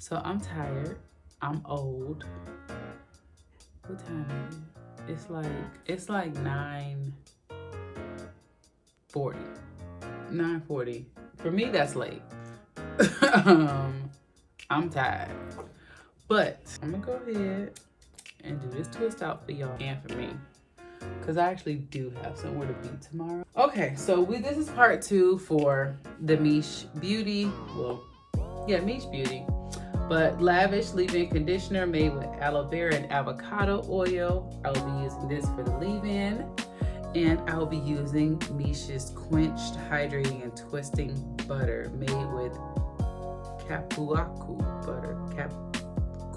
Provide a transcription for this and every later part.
So I'm tired. I'm old. What time is it? It's like 9:40. 9:40. For me, that's late. I'm tired. But I'm gonna go ahead and do this twist out for y'all and for me, because I actually do have somewhere to be tomorrow. Okay, so this is part 2 for the Miche Beauty. Miche Beauty. But lavish leave-in conditioner made with aloe vera and avocado oil. I will be using this for the leave-in. And I will be using Miche's quenched, hydrating, and twisting butter made with kapuaku butter.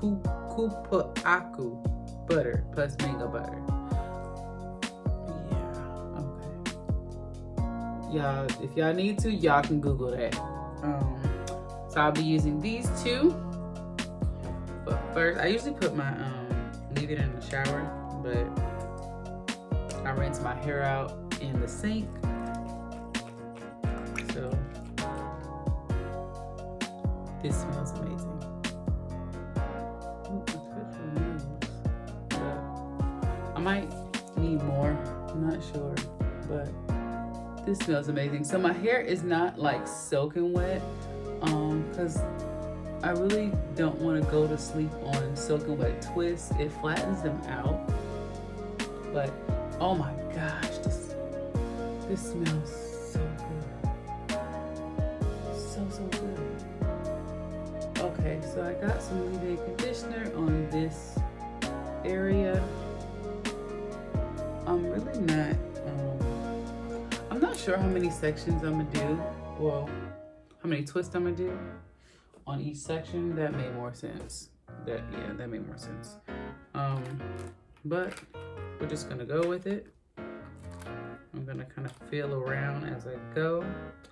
Kupuaku butter plus mango butter. Yeah, okay. Y'all, if y'all need to, y'all can Google that. So I'll be using these two. But first, I usually put my leave-in in the shower, but I rinse my hair out in the sink. So this smells amazing. Ooh, I might need more, I'm not sure, but this smells amazing. So my hair is not like soaking wet, because I really don't want to go to sleep on soaking wet twists. It flattens them out. But oh my gosh, this smells so good. So good. Okay, so I got some leave-in conditioner on this area. I'm really not, I'm not sure how many sections I'm gonna do. Well, how many twists I'm gonna do on each section. That made more sense. That made more sense. But we're just gonna go with it. I'm gonna kind of feel around as I go.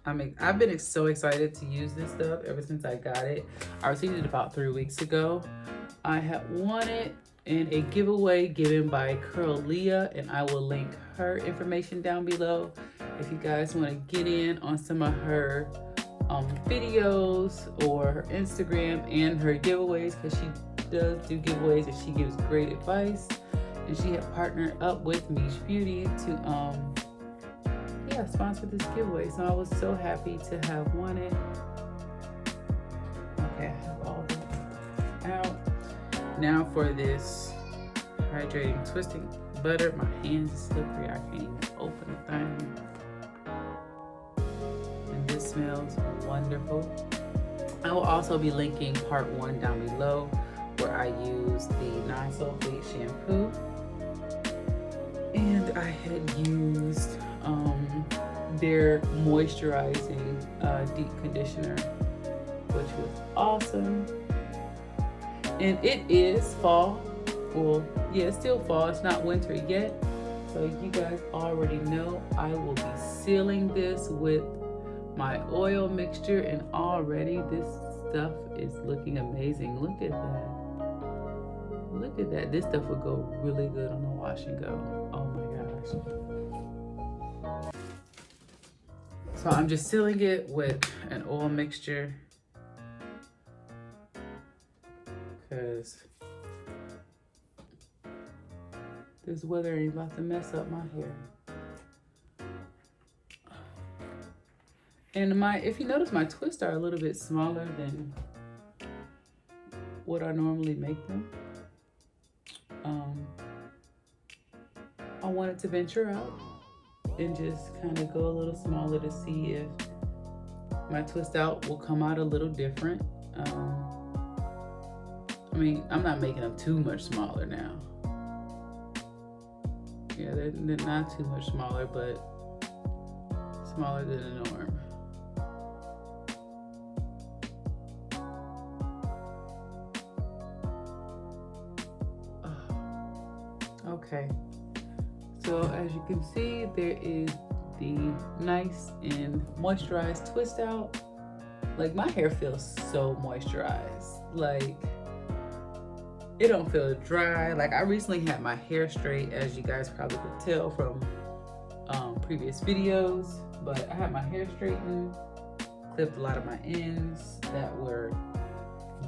I've been so excited to use this stuff ever since I got it. I received it about 3 weeks ago. I had won it in a giveaway given by Leah, and I will link her information down below if you guys want to get in on some of her videos or her Instagram and her giveaways, because she does do giveaways and she gives great advice. And she had partnered up with Miche Beauty to sponsor this giveaway. So I was so happy to have won it. Okay, I have all that out. Now for this hydrating twisting butter. My hands are slippery. I can't even open the thing. And this smells wonderful. I will also be linking part 1 down below, where I use the non-sulfate shampoo. And I had used their moisturizing deep conditioner, which was awesome. And it is fall. Well, yeah, it's still fall. It's not winter yet. So you guys already know I will be sealing this with my oil mixture, and already this stuff is looking amazing. Look at that. Look at that. This stuff would go really good on a wash and go. Oh my gosh. So I'm just sealing it with an oil mixture, because this weather ain't about to mess up my hair. And if you notice, my twists are a little bit smaller than what I normally make them. I wanted to venture out and just kind of go a little smaller to see if my twist out will come out a little different. I mean, I'm not making them too much smaller now. Yeah, they're not too much smaller, but smaller than the norm. Okay, so as you can see, there is the nice and moisturized twist out. Like, my hair feels so moisturized. Like, it don't feel dry. Like, I recently had my hair straight, as you guys probably could tell from previous videos, but I had my hair straightened, clipped a lot of my ends that were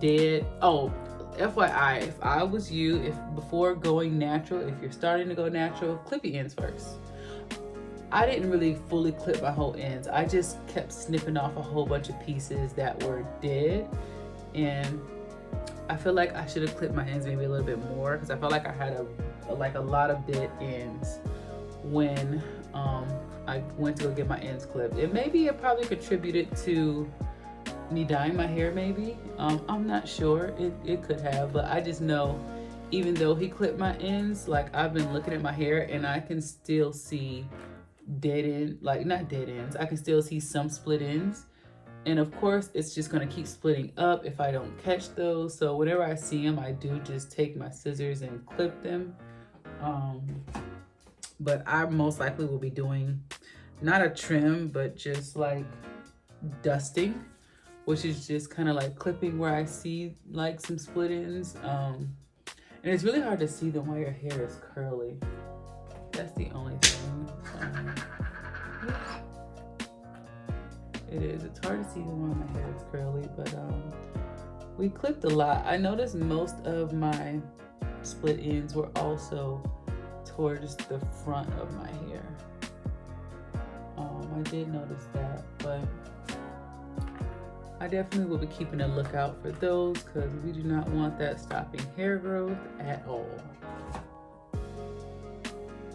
dead. Oh, FYI, if I was you, if before going natural, if you're starting to go natural, clip your ends first. I didn't really fully clip my whole ends. I just kept snipping off a whole bunch of pieces that were dead, and I feel like I should have clipped my ends maybe a little bit more, because I felt like I had a lot of dead ends when I went to go get my ends clipped. It probably contributed to me dyeing my hair, maybe. I'm not sure. It could have, but I just know, even though he clipped my ends, like, I've been looking at my hair and I can still see dead end, like, not dead ends. I can still see some split ends. And of course, it's just gonna keep splitting up if I don't catch those. So whenever I see them, I do just take my scissors and clip them. But I most likely will be doing not a trim, but just like dusting, which is just kind of like clipping where I see like some split ends. And it's really hard to see them while your hair is curly. That's the only thing. It is. It's hard to see them while my hair is curly, but we clipped a lot. I noticed most of my split ends were also towards the front of my hair. I did notice that, but I definitely will be keeping a lookout for those, because we do not want that stopping hair growth at all.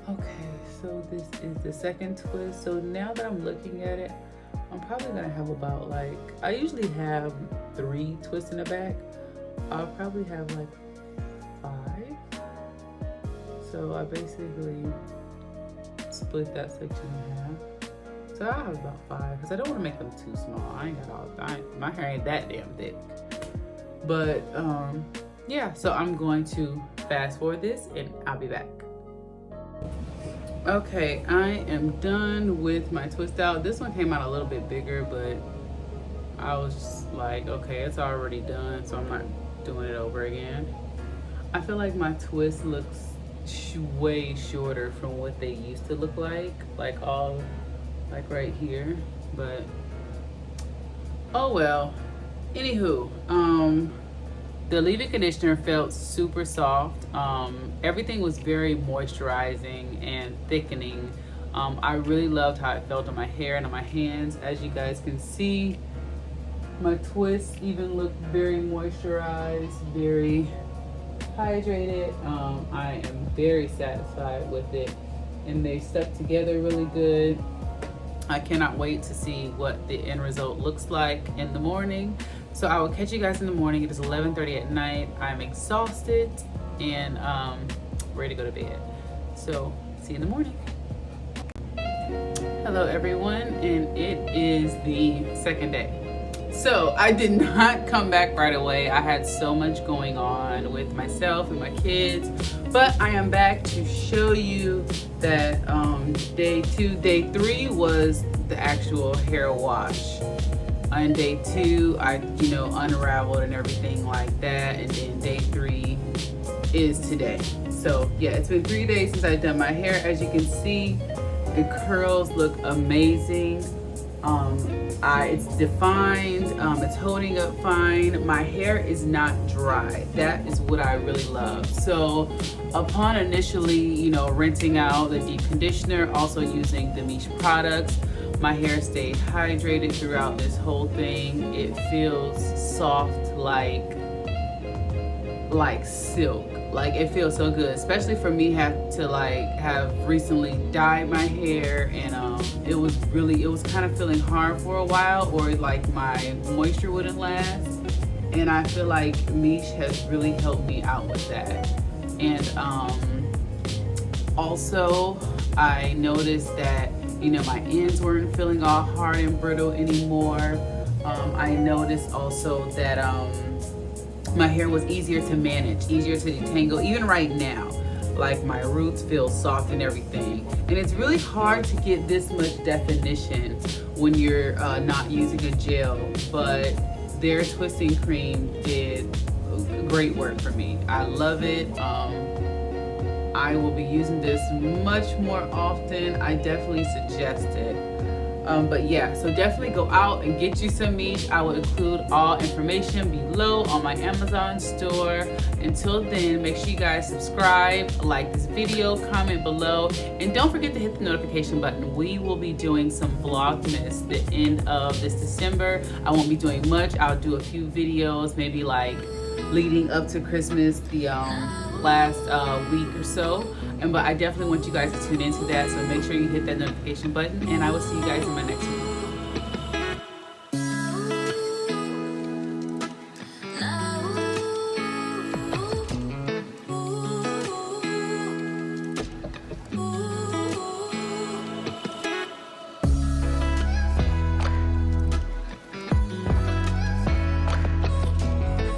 Okay, so this is the second twist. So now that I'm looking at it, I'm probably gonna have about, like, I usually have 3 twists in the back. I'll probably have like 5. So I basically split that section in half. So I'll have about 5, because I don't want to make them too small. My hair ain't that damn thick. But yeah, so I'm going to fast forward this and I'll be back. Okay, I am done with my twist out. This one came out a little bit bigger, but I was just like, okay, it's already done, so I'm not doing it over again. I feel like my twist looks way shorter from what they used to look like all like right here, but oh well. Anywho, the leave-in conditioner felt super soft. Everything was very moisturizing and thickening. I really loved how it felt on my hair and on my hands. As you guys can see, my twists even look very moisturized, very hydrated. I am very satisfied with it, and they stuck together really good. I cannot wait to see what the end result looks like in the morning. So I will catch you guys in the morning. It is 11:30 at night. I'm exhausted and ready to go to bed. So see you in the morning. Hello everyone, and it is the second day. So I did not come back right away. I had so much going on with myself and my kids, but I am back to show you that day 3 was the actual hair wash. On day 2, I unraveled and everything like that, and then day 3 is today. So yeah, it's been 3 days since I've done my hair. As you can see, the curls look amazing. It's defined, it's holding up fine. My hair is not dry. That is what I really love. So upon initially, rinsing out the deep conditioner, also using the Miche products, my hair stayed hydrated throughout this whole thing. It feels soft like silk. Like, it feels so good, especially for me have recently dyed my hair, and it was kind of feeling hard for a while, or like my moisture wouldn't last. And I feel like Miche has really helped me out with that. And also I noticed that my ends weren't feeling all hard and brittle anymore. I noticed also that my hair was easier to manage, easier to detangle. Even right now, like, my roots feel soft and everything. And it's really hard to get this much definition when you're not using a gel, but their twisting cream did great work for me. I love it. I will be using this much more often. I definitely suggest it. But yeah, so definitely go out and get you some Miche. I will include all information below on my Amazon store. Until then, make sure you guys subscribe, like this video, comment below, and don't forget to hit the notification button. We will be doing some Vlogmas the end of this December. I won't be doing much. I'll do a few videos, maybe like leading up to Christmas, the last week or so. But I definitely want you guys to tune into that, so make sure you hit that notification button, and I will see you guys in my next video.